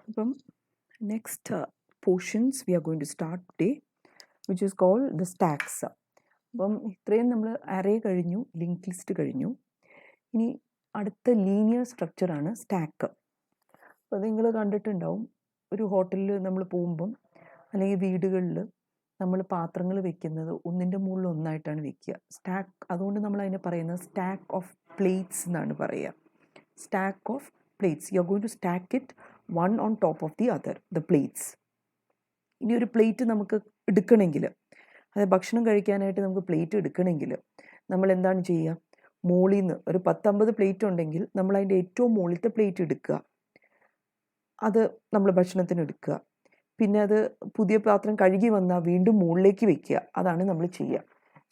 അപ്പം next portions we are going to start today, which is called the stacks. അപ്പം ഇത്രയും നമ്മൾ array കഴിഞ്ഞു, ലിങ്ക് ലിസ്റ്റ് കഴിഞ്ഞു. ഇനി അടുത്ത ലീനിയർ സ്ട്രക്ചറാണ് സ്റ്റാക്ക്. അപ്പോൾ നിങ്ങൾ കണ്ടിട്ടുണ്ടാവും, ഒരു ഹോട്ടലിൽ നമ്മൾ പോകുമ്പം അല്ലെങ്കിൽ വീടുകളിൽ നമ്മൾ പാത്രങ്ങൾ വെക്കുന്നത് ഒന്നിൻ്റെ മുകളിൽ ഒന്നായിട്ടാണ് വെക്കുക, സ്റ്റാക്ക്. അതുകൊണ്ട് നമ്മൾ അതിനെ പറയുന്നത് സ്റ്റാക്ക് ഓഫ് പ്ലേറ്റ്സ് എന്നാണ് പറയുക. Stack of plates, you are going to stack it one on top of the other, the plates. ഇനി ഒരു പ്ലേറ്റ് നമുക്ക് എടുക്കണമെങ്കിൽ, അതായത് ഭക്ഷണം കഴിക്കാനായിട്ട് നമുക്ക് പ്ലേറ്റ് എടുക്കണമെങ്കിൽ നമ്മൾ എന്താണ് ചെയ്യുക? മുകളിൽ നിന്ന് ഒരു 10-50 പ്ലേറ്റ് ഉണ്ടെങ്കിൽ നമ്മൾ അതിൻ്റെ ഏറ്റവും മുകളിലത്തെ പ്ലേറ്റ് എടുക്കുക, അത് നമ്മൾ ഭക്ഷണത്തിന് എടുക്കുക. പിന്നെ അത് പുതിയ പാത്രം കഴുകി വന്നാൽ വീണ്ടും മുകളിലേക്ക് വെക്കുക. അതാണ് നമ്മൾ ചെയ്യുക.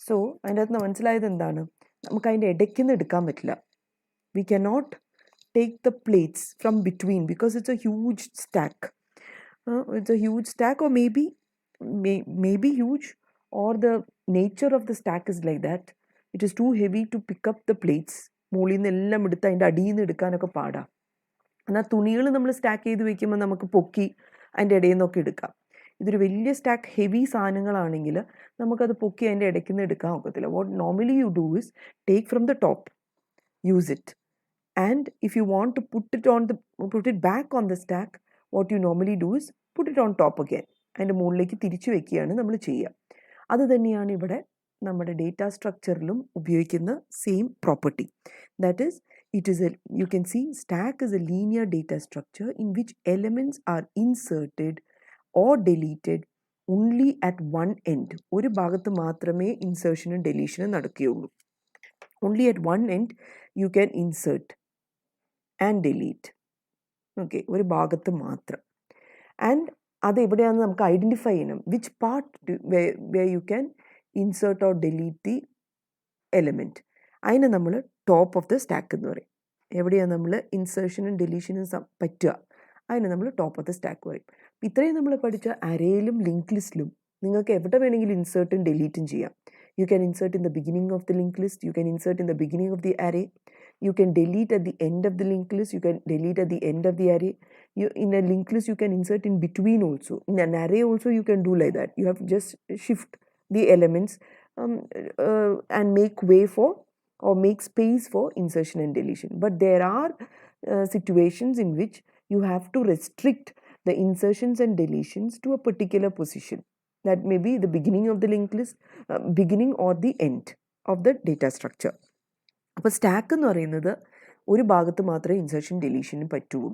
സോ അതിൻ്റെ അകത്ത് മനസ്സിലായത് എന്താണ്? നമുക്ക് അതിൻ്റെ ഇടയ്ക്ക് നിന്ന് എടുക്കാൻ പറ്റില്ല. We can not take the plates from between because it's a huge stack. It's a huge stack, or maybe huge, or the nature of the stack is like that. It is too heavy to pick up the plates. മുകളിൽ നിന്ന് എല്ലാം എടുത്ത് അതിൻ്റെ അടിയിൽ നിന്ന് എടുക്കാനൊക്കെ പാടാം. എന്നാൽ തുണികൾ നമ്മൾ സ്റ്റാക്ക് ചെയ്ത് വെക്കുമ്പോൾ നമുക്ക് പൊക്കി അതിൻ്റെ ഇടയിൽ നിന്നൊക്കെ എടുക്കാം. ഇതൊരു വലിയ സ്റ്റാക്ക്, ഹെവി സാധനങ്ങളാണെങ്കിൽ നമുക്കത് പൊക്കി അതിൻ്റെ ഇടയ്ക്ക് നിന്ന് എടുക്കാൻ ഒക്കത്തില്ല. What normally you do is take from the top, use it. And if you want to put it back on the stack, what you normally do is put it on top again. അതിൻ്റെ മുകളിലേക്ക് തിരിച്ചു വെക്കുകയാണ് നമ്മൾ ചെയ്യുക. അത് തന്നെയാണ് ഇവിടെ നമ്മുടെ ഡേറ്റ സ്ട്രക്ചറിലും ഉപയോഗിക്കുന്ന same property. That is, you can see stack is a linear data structure in which elements are inserted or deleted only at one end. ഒരു ഭാഗത്ത് മാത്രമേ ഇൻസേർഷനും ഡെലീഷനും നടക്കുകയുള്ളൂ. Only at one end you can insert and delete. Okay, ഒരു ഭാഗത്ത് മാത്രം. And അത് എവിടെയാണെന്ന് നമുക്ക് ഐഡൻറ്റിഫൈ ചെയ്യണം. Which part where you can insert or delete the element. അതിനെ നമ്മൾ ടോപ്പ് ഓഫ് ദ സ്റ്റാക്ക് എന്ന് പറയും. എവിടെയാണ് നമ്മൾ ഇൻസേർഷനും ഡെലീഷനും പറ്റുക, അതിനെ നമ്മൾ ടോപ്പ് ഓഫ് ദ സ്റ്റാക്ക് പറയും. ഇത്രയും നമ്മൾ പഠിച്ച അരയിലും ലിങ്ക് ലിസ്റ്റിലും നിങ്ങൾക്ക് എവിടെ വേണമെങ്കിലും ഇൻസേർട്ടും ഡെലീറ്റും ചെയ്യാം. You can insert in the beginning of the linked list. You can insert in the beginning of the array. You can delete at the end of the linked list. You can delete at the end of the array. In a linked list, you can insert in between also. In an array also, you can do like that. You have to just shift the elements and make way for, or make space for, insertion and deletion. But there are situations in which you have to restrict the insertions and deletions to a particular position. That may be the beginning of the linked list, beginning or the end of the data structure. അപ്പോൾ stack എന്ന് പറയുന്നത് ഒരു ഭാഗത്ത് മാത്രമേ insertion ഡെലീഷനും പറ്റുള്ളൂ.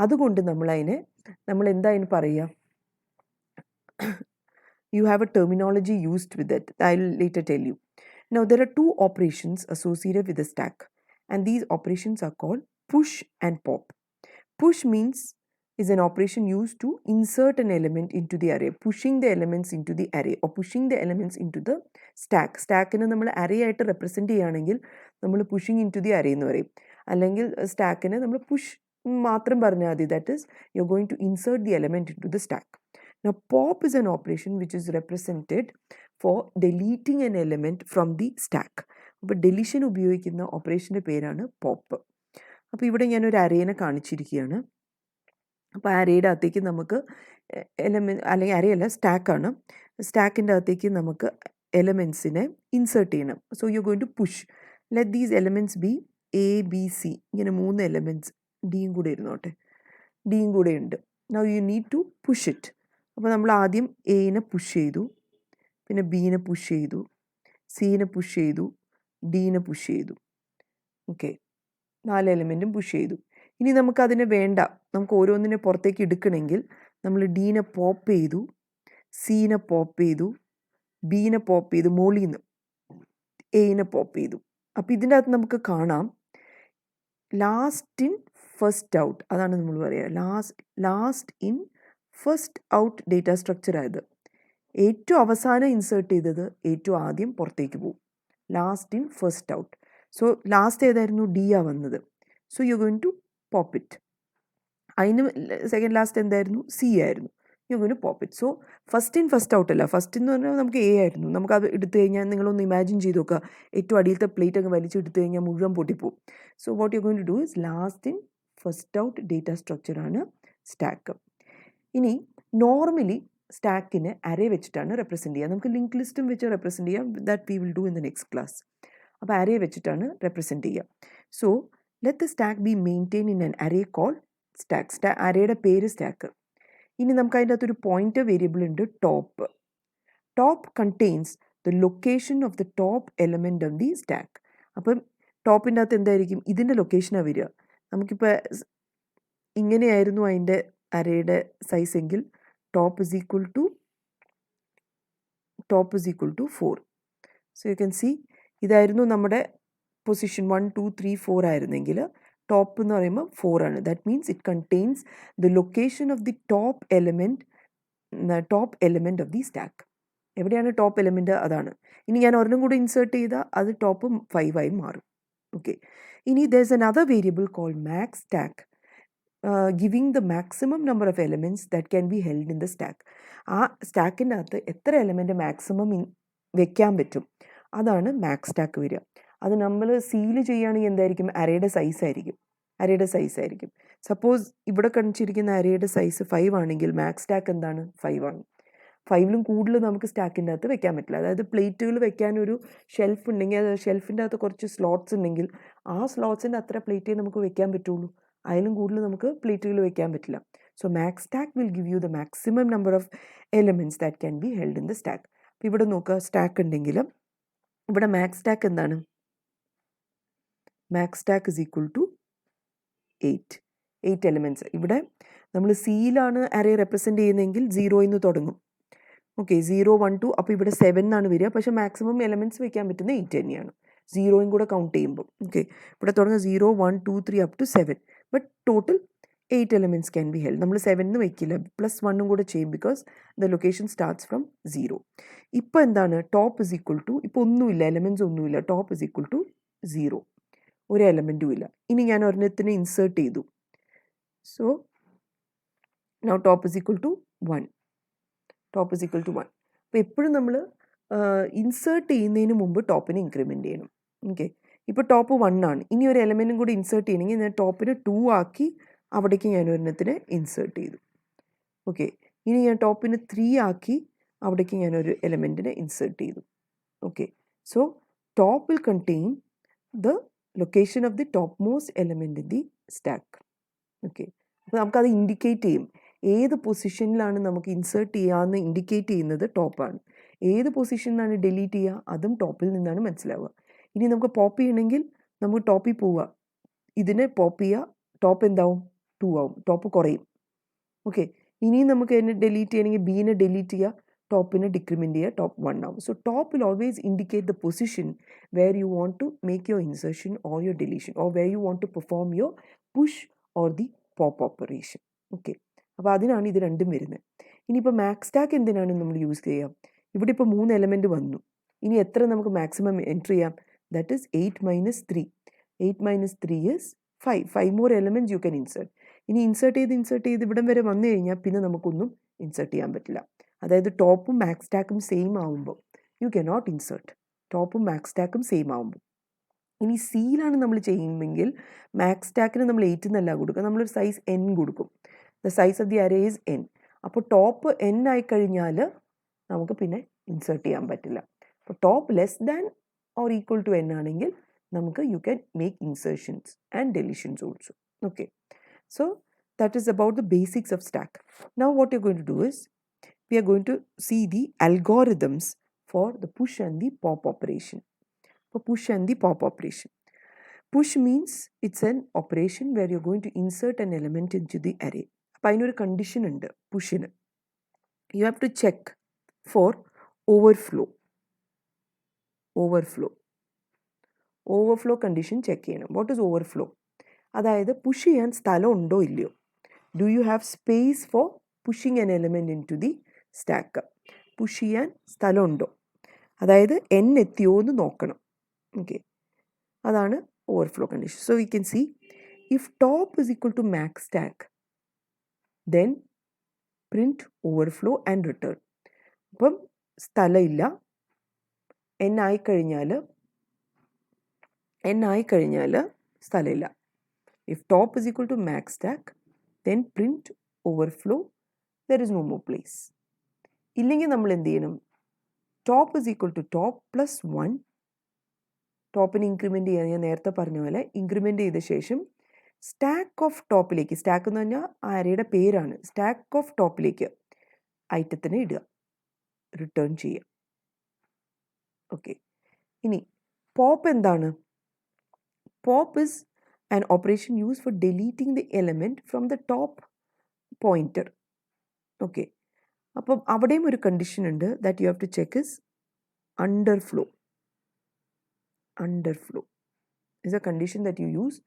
അതുകൊണ്ട് നമ്മൾ എന്താ അതിന് പറയുക? You have a terminology used with it. I'll later tell you. Now there are two operations associated with the stack, and these operations are called push and pop. Push is an operation used to insert an element into the array, pushing the elements into the array, or pushing the elements into the stack. സ്റ്റാക്കിനെ നമ്മൾ array ആയിട്ട് represent ചെയ്യുകയാണെങ്കിൽ നമ്മൾ pushing into the array എന്ന് പറയും. അല്ലെങ്കിൽ സ്റ്റാക്കിനെ നമ്മൾ push മാത്രം പറഞ്ഞാൽ മതി. That is, you are going to insert the element into the stack. Now pop is an operation which is represented for deleting an element from the stack. അപ്പോൾ deletion ഉപയോഗിക്കുന്ന ഓപ്പറേഷൻ്റെ പേരാണ് പോപ്പ്. അപ്പോൾ ഇവിടെ ഞാനൊരു അറേനെ കാണിച്ചിരിക്കുകയാണ്. അപ്പോൾ അറേയുടെ അകത്തേക്ക് നമുക്ക് അല്ലെങ്കിൽ അറേയല്ല, സ്റ്റാക്കാണ്. സ്റ്റാക്കിൻ്റെ അകത്തേക്ക് നമുക്ക് എലമെൻസിനെ ഇൻസേർട്ട് ചെയ്യണം. So you going to push. Let these elements be ABC. ഇങ്ങനെ 3 എലമെൻറ്റ്സ്, ഡിയും കൂടെ ഇരുന്നോട്ടെ, ഡിയും കൂടെ ഉണ്ട്. Now you need to push it. അപ്പോൾ നമ്മൾ ആദ്യം എനെ പുഷ് ചെയ്തു, പിന്നെ ബീനെ പുഷ് ചെയ്തു, സീനെ പുഷ് ചെയ്തു, ഡീനെ പുഷ് ചെയ്തു. ഓക്കെ, 4 എലമെൻറ്റും പുഷ് ചെയ്തു. ഇനി നമുക്കതിനെ വേണ്ട, നമുക്ക് ഓരോന്നിനെ പുറത്തേക്ക് എടുക്കണമെങ്കിൽ നമ്മൾ ഡീനെ പോപ്പ് ചെയ്തു, സീനെ പോപ്പ് ചെയ്തു, ബീനെ പോപ്പ് ചെയ്തു, മുകളിൽ നിന്ന് എനെ പോപ്പ് ചെയ്തു. അപ്പോൾ ഇതിൻ്റെ അകത്ത് നമുക്ക് കാണാം ലാസ്റ്റ് ഇൻ ഫസ്റ്റ് ഔട്ട്. അതാണ് നമ്മൾ പറയുക, last in first out data structure ആയത്. ഏറ്റവും അവസാനം ഇൻസേർട്ട് ചെയ്തത് ഏറ്റവും ആദ്യം പുറത്തേക്ക് പോകും. Last in first out. So last ഏതായിരുന്നു? ഡി ആ വന്നത്. So you going to pop it. അതിന് സെക്കൻഡ് ലാസ്റ്റ് എന്തായിരുന്നു? സി ആയിരുന്നു. You going to pop it. So first in first out അല്ല, ഫസ്റ്റ് എന്ന് പറഞ്ഞാൽ നമുക്ക് എ ആയിരുന്നു. നമുക്കത് എടുത്തു കഴിഞ്ഞാൽ നിങ്ങളൊന്ന് ഇമാജിൻ ചെയ്ത് നോക്കുക, ഏറ്റവും അടിയിലത്തെ പ്ലേറ്റ് അങ്ങ് വലിച്ചെടുത്ത് കഴിഞ്ഞാൽ മുഴുവൻ പൊട്ടിപ്പോവും. So what you going to do is last in first out data സ്ട്രക്ചറാണ് സ്റ്റാക്ക്. ഇനി നോർമലി സ്റ്റാക്കിനെ അറേ വെച്ചിട്ടാണ് റെപ്രസെൻറ്റ് ചെയ്യുക. നമുക്ക് ലിങ്ക് ലിസ്റ്റും വെച്ച് റെപ്രസെൻറ്റ് ചെയ്യാം. That we will do in the next class. അപ്പോൾ അറേ വെച്ചിട്ടാണ് റെപ്രസെൻറ്റ് ചെയ്യുക. So let the stack be maintain in an array call stack. അറേയുടെ പേര് സ്റ്റാക്ക്. ഇനി നമുക്ക് അതിൻ്റെ അകത്തൊരു പോയിൻ്റർ വേരിയബിൾ ഉണ്ട്, top. Top contains the location of the top element of the stack. അപ്പം ടോപ്പിൻ്റെ അകത്ത് എന്തായിരിക്കും? ഇതിൻ്റെ ലൊക്കേഷനാണ് വരിക. നമുക്കിപ്പോൾ ഇങ്ങനെയായിരുന്നു അതിൻ്റെ അറേയുടെ സൈസ് എങ്കിൽ top is equal to 4. So you can see ഇതായിരുന്നു നമ്മുടെ പൊസിഷൻ 1 2 3 4 ആയിരുന്നെങ്കിൽ ടോപ്പ് എന്ന് പറയുമ്പോൾ 4 ആണ്. That means it contains the location of the top element of the stack. എവിടെയാണ് ടോപ്പ് എലമെൻറ്റ്? അതാണ്. ഇനി ഞാൻ ഒരെണ്ണം കൂടി ഇൻസേർട്ട് ചെയ്താൽ അത് ടോപ്പ് 5 ആയി മാറും. ഓക്കെ. ഇനി there is another variable call max stack, giving the maximum number of elements that can be held in the stack. ആ സ്റ്റാക്കിൻ്റെ അകത്ത് എത്ര എലമെൻറ്റ് മാക്സിമം വെക്കാൻ പറ്റും, അതാണ് മാക്സ് സ്റ്റാക്ക് വരിക. അത് നമ്മൾ സീല് ചെയ്യുകയാണെങ്കിൽ എന്തായിരിക്കും? അറേയുടെ സൈസ് ആയിരിക്കും. സപ്പോസ് ഇവിടെ കാണിച്ചിരിക്കുന്ന അറേയുടെ സൈസ് 5 ആണെങ്കിൽ മാക്സ് സ്റ്റാക്ക് എന്താണ്? 5 ആണ്. 5ലും കൂടുതൽ നമുക്ക് സ്റ്റാക്കിൻ്റെ അകത്ത് വെക്കാൻ പറ്റില്ല. അതായത് പ്ലേറ്റുകൾ വെക്കാനൊരു ഷെൽഫ് ഉണ്ടെങ്കിൽ അത് ഷെൽഫിൻ്റെ അകത്ത് കുറച്ച് സ്ലോട്ട്സ് ഉണ്ടെങ്കിൽ ആ സ്ലോട്ട്സിൻ്റെ അത്ര പ്ലേറ്റേ നമുക്ക് വെക്കാൻ പറ്റുള്ളൂ. അതിലും കൂടുതൽ നമുക്ക് പ്ലേറ്റുകൾ വെക്കാൻ പറ്റില്ല. So max stack will give you the maximum number of elements that can be held in the stack. അപ്പോൾ ഇവിടെ നോക്കുക, സ്റ്റാക്ക് ഉണ്ടെങ്കിൽ ഇവിടെ മാക്സ് സ്റ്റാക്ക് എന്താണ്? Max stack is equal to 8 elements. ഇവിടെ നമ്മൾ സിയിലാണ് അറേ റെപ്രസെൻറ്റ് ചെയ്യുന്നതെങ്കിൽ 0 എന്ന് തുടങ്ങും. ഓക്കെ, 0 1 2, അപ്പോൾ ഇവിടെ 7 എന്നാണ് വരിക. പക്ഷേ മാക്സിമം എലമെൻറ്റ്സ് വെക്കാൻ പറ്റുന്നത് 8 തന്നെയാണ്, 0യും കൂടെ കൗണ്ട് ചെയ്യുമ്പോൾ. ഓക്കെ, ഇവിടെ തുടങ്ങുക 0 1 2 3 up to 7, but total 8 elements can be held. നമ്മൾ 7 വെക്കില്ല, +1 കൂടെ ചെയ്യും, because the location starts from 0. ഇപ്പോൾ എന്താണ്? ടോപ്പ് ഇസ് ഈക്വൽ ടു, ഇപ്പോൾ ഒന്നുമില്ല, എലമെൻറ്റ്സ് ഒന്നുമില്ല, ടോപ്പ് ഇസ് ഈക്വൽ ടു 0, ഒരു എലമെൻറ്റും ഇല്ല. ഇനി ഞാൻ ഒരെണ്ണത്തിന് ഇൻസേർട്ട് ചെയ്തു. So now top is equal to 1. അപ്പോൾ എപ്പോഴും നമ്മൾ ഇൻസേർട്ട് ചെയ്യുന്നതിന് മുമ്പ് ടോപ്പിനെ ഇൻക്രിമെൻറ്റ് ചെയ്യണം. ഓക്കെ, ഇപ്പോൾ ടോപ്പ് 1 ആണ്. ഇനി ഒരു എലമെൻറ്റും കൂടി ഇൻസേർട്ട് ചെയ്യണമെങ്കിൽ ഞാൻ ടോപ്പിന് 2 ആക്കി അവിടേക്ക് ഞാൻ ഒരെണ്ണത്തിന് ഇൻസേർട്ട് ചെയ്തു. ഓക്കെ, ഇനി ഞാൻ ടോപ്പിന് 3 ആക്കി അവിടേക്ക് ഞാനൊരു എലമെൻറ്റിനെ ഇൻസേർട്ട് ചെയ്തു. Okay, so top will contain the location of the topmost element in the stack. Okay, അപ്പോൾ നമുക്കത് ഇൻഡിക്കേറ്റ് ചെയ്യും. ഏത് പൊസിഷനിലാണ് നമുക്ക് ഇൻസേർട്ട് ചെയ്യാമെന്ന് ഇൻഡിക്കേറ്റ് ചെയ്യുന്നത് ടോപ്പാണ്. ഏത് പൊസിഷനിലാണ് ഡിലീറ്റ് ചെയ്യുക അതും ടോപ്പിൽ നിന്നാണ് മനസ്സിലാവുക. ഇനി നമുക്ക് പോപ്പ് ചെയ്യണമെങ്കിൽ നമുക്ക് ടോപ്പിൽ പോവുക, ഇതിനെ പോപ്പ് ചെയ്യുക, ടോപ്പ് എന്താവും? 2 ആവും, ടോപ്പ് കുറയും. ഓക്കെ, ഇനിയും നമുക്ക് എന്നെ ഡിലീറ്റ് ചെയ്യണമെങ്കിൽ ബീനെ ഡിലീറ്റ് ചെയ്യുക, ടോപ്പിനെ ഡിക്രിമെൻറ്റ് ചെയ്യുക, ടോപ്പ് 1 ആവും. So top will always indicate the position where you want to make your insertion or your deletion, or where you want to perform your push or the pop operation. Okay, അപ്പോൾ അതിനാണ് ഇത് രണ്ടും വരുന്നത്. ഇനിയിപ്പോൾ max stack എന്തിനാണ് നമ്മൾ use ചെയ്യുക? ഇവിടെ ഇപ്പോൾ 3 എലമെൻറ്റ് വന്നു. ഇനി എത്ര നമുക്ക് മാക്സിമം എൻട്രി ചെയ്യാം? That is 8 - 3. 8 - 3 is 5. 5 more elements you can insert. ഇനി ഇൻസേർട്ട് ചെയ്ത് ഇവിടം വരെ വന്നു കഴിഞ്ഞാൽ പിന്നെ നമുക്കൊന്നും ഇൻസേർട്ട് ചെയ്യാൻ പറ്റില്ല. അതായത് ടോപ്പും മാക്സ് സ്റ്റാക്കും സെയിം ആവുമ്പോൾ യു കനോട്ട് ഇൻസേർട്ട്. ടോപ്പും മാക്സ് സ്റ്റാക്കും സെയിം ആവുമ്പോൾ. ഇനി സിയിലാണ് നമ്മൾ ചെയ്യുമെങ്കിൽ മാക്സ് സ്റ്റാക്കിന് നമ്മൾ 8 എന്നല്ല കൊടുക്കുക, നമ്മളൊരു സൈസ് n കൊടുക്കും. The size of the array is n. അപ്പോൾ ടോപ്പ് n ആയിക്കഴിഞ്ഞാൽ നമുക്ക് പിന്നെ ഇൻസേർട്ട് ചെയ്യാൻ പറ്റില്ല. അപ്പോൾ top less than or equal to n ആണെങ്കിൽ നമുക്ക് you can make insertions and deletions also. Okay, so that is about the basics of stack. Now what you're going to do is we are going to see the algorithms for the push and the pop operation. For push and the pop operation. Push means it's an operation where you're going to insert an element into the array. അപ്പോൾ അതിനൊരു condition ഉണ്ട് പുഷിന്. You have to check for overflow condition check ചെയ്യണം. What is overflow? അതായത് push ചെയ്യാൻ സ്ഥലം ഉണ്ടോ ഇല്ലയോ. Do you have space for pushing an element into the stack? Push ചെയ്യാൻ സ്ഥലമുണ്ടോ, അതായത് n എത്തിയോ എന്ന് നോക്കണം. ഓക്കെ, അതാണ് overflow condition. So we can see if top is equal to max stack then print overflow and return. അപ്പം സ്ഥലമില്ല, n ആയിക്കഴിഞ്ഞാൽ സ്ഥലമില്ല. If top is equal to max stack, then print overflow, there is no more place. ഇല്ലെങ്കിൽ നമ്മൾ എന്ത് ചെയ്യണം? Top is equal to top plus 1. ടോപ്പിന് increment ചെയ്യാൻ ഞാൻ നേരത്തെ പറഞ്ഞ പോലെ ഇൻക്രിമെൻറ്റ് ചെയ്ത ശേഷം സ്റ്റാക്ക് ഓഫ് ടോപ്പിലേക്ക്, സ്റ്റാക്ക് എന്ന് പറഞ്ഞാൽ ആ അരയുടെ പേരാണ്, സ്റ്റാക്ക് ഓഫ് ടോപ്പിലേക്ക് ഐറ്റത്തിനെ ഇടുക, റിട്ടേൺ ചെയ്യുക. ഓക്കെ, ഇനി പോപ്പ് എന്താണ്? Pop is an operation used for deleting the element from the top pointer. Okay, അപ്പം അവിടെയും ഒരു കണ്ടീഷൻ ഉണ്ട് that you have to check is underflow. Underflow is a condition that you use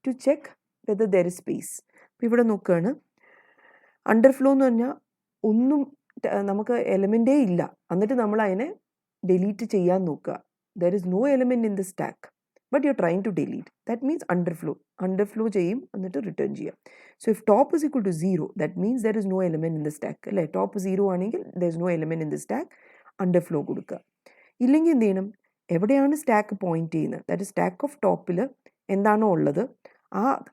to check whether there is space. അപ്പോൾ ഇവിടെ നോക്കുകയാണ്, underflow എന്ന് പറഞ്ഞാൽ ഒന്നും നമുക്ക് എലമെൻറ്റേ ഇല്ല, എന്നിട്ട് നമ്മൾ അതിനെ ഡിലീറ്റ് ചെയ്യാൻ നോക്കുക. There is no element in the stack but you're trying to delete. That means underflow ചെയ്യും എന്നിട്ട് റിട്ടേൺ ചെയ്യാം. So if top is equal to 0, that means there is no element in the stack. അല്ലേ, top 0 ആണെങ്കിൽ there is no element in the stack, underflow കൊടുക്കുക. ഇല്ലെങ്കിൽ എന്ത് ചെയ്യണം? എവിടെയാണ് സ്റ്റാക്ക് പോയിന്റ് ചെയ്യുന്നത്, ദാറ്റ് സ്റ്റാക്ക് ഓഫ് ടോപ്പിൽ എന്താണോ ഉള്ളത്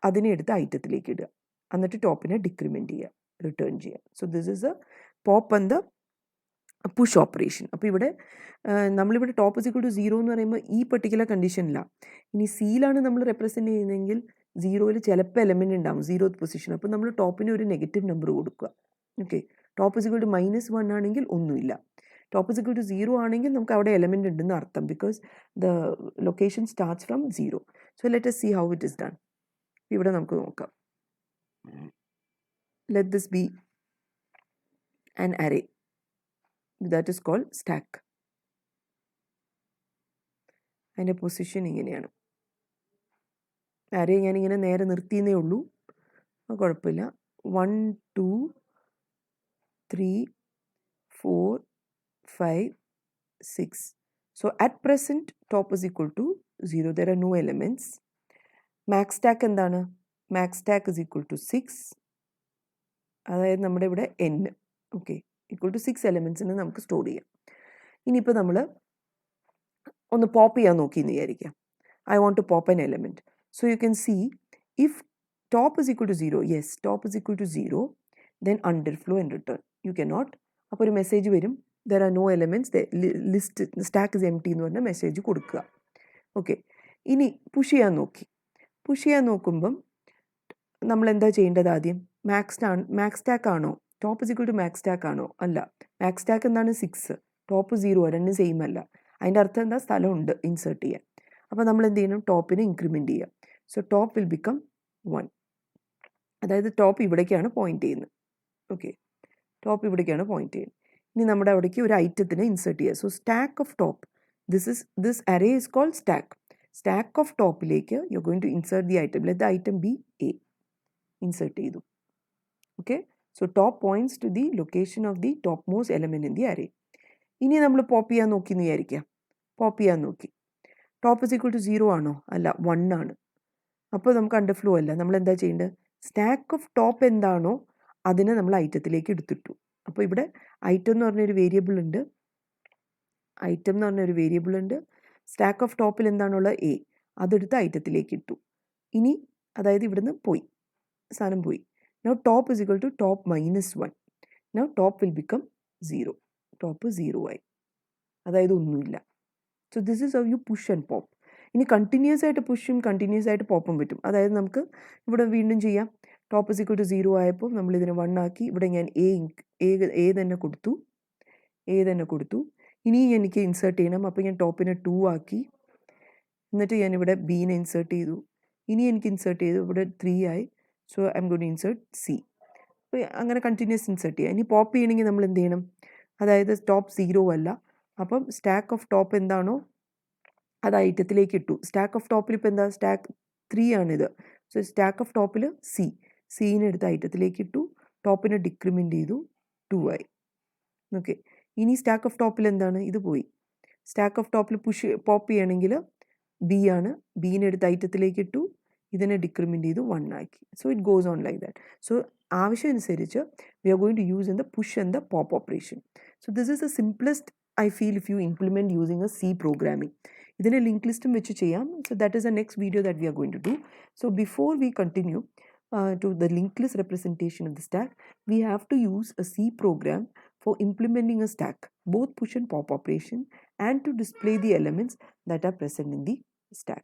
അതിനെ എടുത്ത് ഐറ്റത്തിലേക്ക് ഇടുക, എന്നിട്ട് ടോപ്പിനെ ഡിക്രിമെൻറ്റ് ചെയ്യുക, റിട്ടേൺ ചെയ്യുക. So this is a pop and the push operation. അപ്പോൾ ഇവിടെ നമ്മളിവിടെ ടോപ്പ് ഇസ് ഈക്വൽ ടു 0 എന്ന് പറയുമ്പോൾ ഈ പെർട്ടിക്കുലർ കണ്ടീഷനില്ല. ഇനി സിയിലാണ് നമ്മൾ റെപ്രസെൻറ്റ് ചെയ്യുന്നതെങ്കിൽ 0യിൽ ചിലപ്പോൾ എലമെൻറ്റ് ഉണ്ടാകും 0th പൊസിഷൻ. അപ്പോൾ നമ്മൾ ടോപ്പിന് ഒരു നെഗറ്റീവ് നമ്പർ കൊടുക്കുക. Okay, top is equal to -1 ആണെങ്കിൽ ഒന്നുമില്ല. ടോപ്പ് ഇസ് ഈക്വൽ ടു 0 ആണെങ്കിൽ നമുക്ക് അവിടെ എലമെൻറ്റ് ഉണ്ടെന്ന് അർത്ഥം, because the location starts from 0. So let us see how it is done. ഇവിടെ നമുക്ക് നോക്കാം. Let this be an array that is called stack. അതിൻ്റെ പൊസിഷൻ ഇങ്ങനെയാണ്. അരേ ഞാനിങ്ങനെ നേരെ നിർത്തിയെന്നേ ഉള്ളൂ, കുഴപ്പമില്ല. 1 2 3 4 5 6. So at present top is equal to 0. There are no elements. Max stack എന്താണ്? Max stack is equal to 6. അതായത് നമ്മുടെ ഇവിടെ n, ഓക്കെ, ഈക്വൽ ടു 6 എലമെൻറ്റ്സിന് നമുക്ക് സ്റ്റോർ ചെയ്യാം. ഇനിയിപ്പോൾ നമ്മൾ ഒന്ന് പോപ്പ് ചെയ്യാൻ നോക്കി എന്ന് വിചാരിക്കാം. I want to pop an element. So you can see if top is equal to 0, yes top is equal to 0, then underflow and return. You can not. അപ്പോൾ ഒരു മെസ്സേജ് വരും, there are no elements, list stack is empty എന്ന് പറഞ്ഞ message കൊടുക്കുക. Okay, ഇനി push ചെയ്യാൻ നോക്കി. Push ചെയ്യാൻ നോക്കുമ്പം നമ്മൾ എന്താ ചെയ്യേണ്ടത്? ആദ്യം മാക്സ് സ്റ്റാക്ക് ആണോ, top is equal to max stack ആണോ? അല്ല, മാക്സ് സ്റ്റാക്ക് എന്താണ്? 6, ടോപ്പ് 0, രണ്ടും സെയിം അല്ല. അതിൻ്റെ അർത്ഥം എന്താ? സ്ഥലമുണ്ട് ഇൻസേർട്ട് ചെയ്യാൻ. അപ്പോൾ നമ്മൾ എന്ത് ചെയ്യണം? ടോപ്പിനെ ഇൻക്രിമെൻറ്റ് ചെയ്യുക. So top will become 1. അതായത് ടോപ്പ് ഇവിടേക്കാണ് പോയിന്റ് ചെയ്യുന്നത്. ഓക്കെ, ടോപ്പ് ഇവിടേക്കാണ് പോയിന്റ് ചെയ്യുന്നത്. ഇനി നമ്മുടെ അവിടേക്ക് ഒരു ഐറ്റത്തിനെ ഇൻസേർട്ട് ചെയ്യുക. So stack of top, this array is called stack. Stack of ടോപ്പിലേക്ക് you are going to insert the item. Let the item be A. Insert ചെയ്തു. Okay, so top points to the location of the topmost element in the array. ഇനി നമ്മൾ pop ചെയ്യാൻ നോക്കി എന്ന് വിചാരിക്കാം. Pop ചെയ്യാൻ നോക്കി. ടോപ്പ് ഇസ് ഈക്വൽ ടു 0 ആണോ? അല്ല, 1 ആണ്. അപ്പോൾ നമുക്ക് അണ്ടർഫ്ലോ അല്ല. നമ്മൾ എന്താ ചെയ്യേണ്ടത്? സ്റ്റാക്ക് ഓഫ് ടോപ്പ് എന്താണോ അതിനെ നമ്മൾ ഐറ്റത്തിലേക്ക് എടുത്തിട്ടു. അപ്പോൾ ഇവിടെ ഐറ്റം എന്ന് പറഞ്ഞൊരു വേരിയബിൾ ഉണ്ട്. സ്റ്റാക്ക് ഓഫ് ടോപ്പിൽ എന്താണുള്ളത്? എ. അതെടുത്ത് ഐറ്റത്തിലേക്ക് ഇട്ടു. ഇനി അതായത് ഇവിടുന്ന് പോയി, സാധനം പോയി. Now top is equal to top -1. Now top will become 0. Top 0 ആയി, അതായത് ഒന്നുമില്ല. So this is how you push and pop. ഇനി കണ്ടിന്യൂസ് ആയിട്ട് പുഷും കണ്ടിന്യൂസ് ആയിട്ട് പോപ്പും പറ്റും. അതായത് നമുക്ക് ഇവിടെ വീണ്ടും ചെയ്യാം. ടോപ്പ് ഇസ് ഈക്വൽ ടു 0 ആയപ്പോൾ നമ്മൾ ഇതിനെ 1 ആക്കി. ഇവിടെ ഞാൻ എ തന്നെ കൊടുത്തു. ഇനി എനിക്ക് ഇൻസേർട്ട് ചെയ്യണം. അപ്പോൾ ഞാൻ ടോപ്പിനെ 2 ആക്കി. എന്നിട്ട് ഞാനിവിടെ ബീനെ ഇൻസേർട്ട് ചെയ്തു. ഇനി എനിക്ക് ഇൻസേർട്ട് ചെയ്തു. ഇവിടെ 3 ആയി. So I am going to insert C. അപ്പോൾ അങ്ങനെ കണ്ടിന്യൂസ് ഇൻസേർട്ട് ചെയ്യുക. ഇനി പോപ്പ് ചെയ്യണമെങ്കിൽ നമ്മൾ എന്ത് ചെയ്യണം? അതായത് ടോപ്പ് 0 അല്ല, അപ്പം സ്റ്റാക്ക് ഓഫ് ടോപ്പ് എന്താണോ അത് ഐറ്റത്തിലേക്ക് ഇട്ടു. സ്റ്റാക്ക് ഓഫ് ടോപ്പിൽ ഇപ്പോൾ എന്താ? സ്റ്റാക്ക് 3 ആണിത്. സോ സ്റ്റാക്ക് ഓഫ് ടോപ്പിൽ സീനെ എടുത്ത് ഐറ്റത്തിലേക്ക് ഇട്ടു. ടോപ്പിനെ ഡിക്രിമെൻറ്റ് ചെയ്തു, 2 ആയി. ഓക്കെ, ഇനി സ്റ്റാക്ക് ഓഫ് ടോപ്പിൽ എന്താണ്? ഇത് പോയി. സ്റ്റാക്ക് ഓഫ് ടോപ്പിൽ പോപ്പ് ചെയ്യണമെങ്കിൽ ബി ആണ്. ബീനെ എടുത്ത് ഐറ്റത്തിലേക്ക് ഇട്ടു, ഇതിനെ ഡിക്രിമെൻറ്റ് ചെയ്തു, 1 ആക്കി. So it goes on like that. So ആവശ്യം അനുസരിച്ച് we are going to use in the push and the pop operation. So this is the simplest I feel if you implement using a C programming. ഇതിനെ link ലിസ്റ്റും വെച്ച് ചെയ്യാം. So that is the next video that we are going to do. So before we continue, to the linked list representation of the stack, we have to use a C program for implementing a stack, both push and pop operation, and to display the elements that are present in the stack.